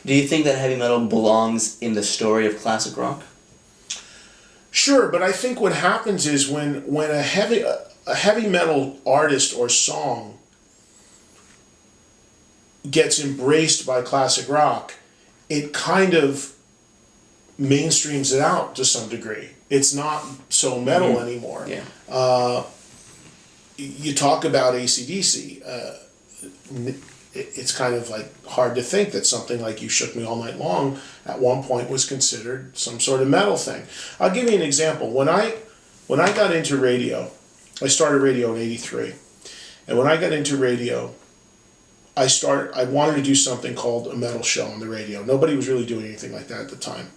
Do you think that heavy metal belongs in the story of classic rock? Sure, but I think what happens is when a heavy metal artist or song gets embraced by classic rock, it kind of mainstreams it out to some degree. It's not so metal anymore. Yeah. You talk about AC/DC. It's kind of like hard to think that something like You Shook Me All Night Long at one point was considered some sort of metal thing. I'll give you an example. When I got into radio, I started radio in '83. And when I got into radio, I wanted to do something called a metal show on the radio. Nobody was really doing anything like that at the time.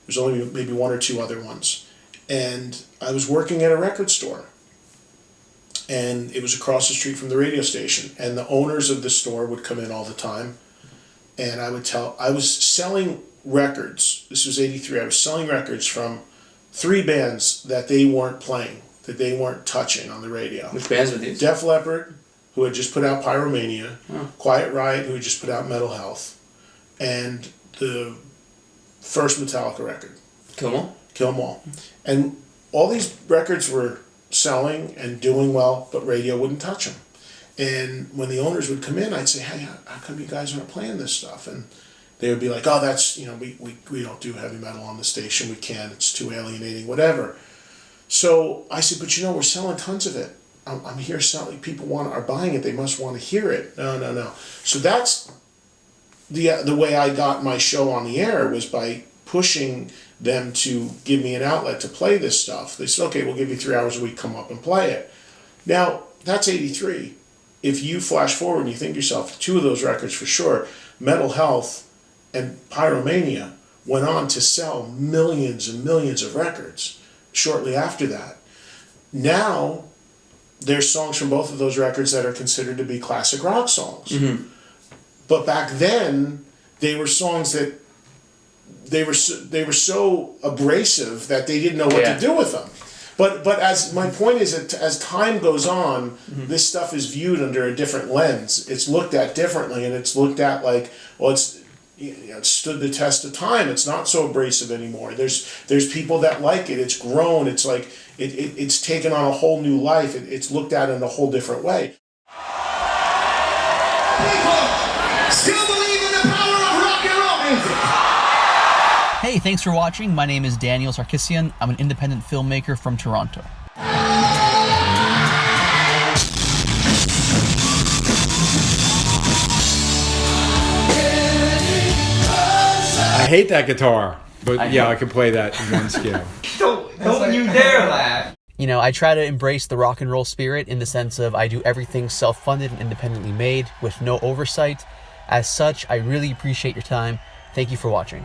There's only maybe one or two other ones. And I was working at a record store. And it was across the street from the radio station. And the owners of the store would come in all the time. And I was selling records. This was '83. I was selling records from 3 bands that they weren't playing, that they weren't touching on the radio. Which bands were these? Def Leppard, who had just put out Pyromania. Quiet Riot, who had just put out Metal Health. And the first Metallica record. Kill 'Em All? Kill 'Em All. And all these records were selling and doing well, but radio wouldn't touch them. And when the owners would come in, I'd say, hey, how come you guys aren't playing this stuff? And they would be like, oh, that's, we don't do heavy metal on the station. We can't. It's too alienating, whatever. So I said, but we're selling tons of it. I'm here selling. People are buying it. They must want to hear it. No. So that's the way I got my show on the air, was by pushing them to give me an outlet to play this stuff. They said, okay, we'll give you 3 hours a week, come up and play it. Now, that's '83. If you flash forward and you think to yourself, 2 of those records for sure, Metal Health and Pyromania, went on to sell millions and millions of records shortly after that. Now, there's songs from both of those records that are considered to be classic rock songs. Mm-hmm. But back then, they were songs that they were so abrasive that they didn't know what to do with them. But as my point is, that as time goes on, this stuff is viewed under a different lens. It's looked at differently, and it's looked at like, well, it stood the test of time. It's not so abrasive anymore. There's people that like it. It's grown. It's like it's taken on a whole new life. It's looked at in a whole different way. People still believe in the power of rock and roll music. Hey, thanks for watching. My name is Daniel Sarkissian. I'm an independent filmmaker from Toronto. I hate that guitar, but I can play that in one scale. Don't you dare laugh. I try to embrace the rock and roll spirit in the sense of I do everything self-funded and independently made with no oversight. As such, I really appreciate your time. Thank you for watching.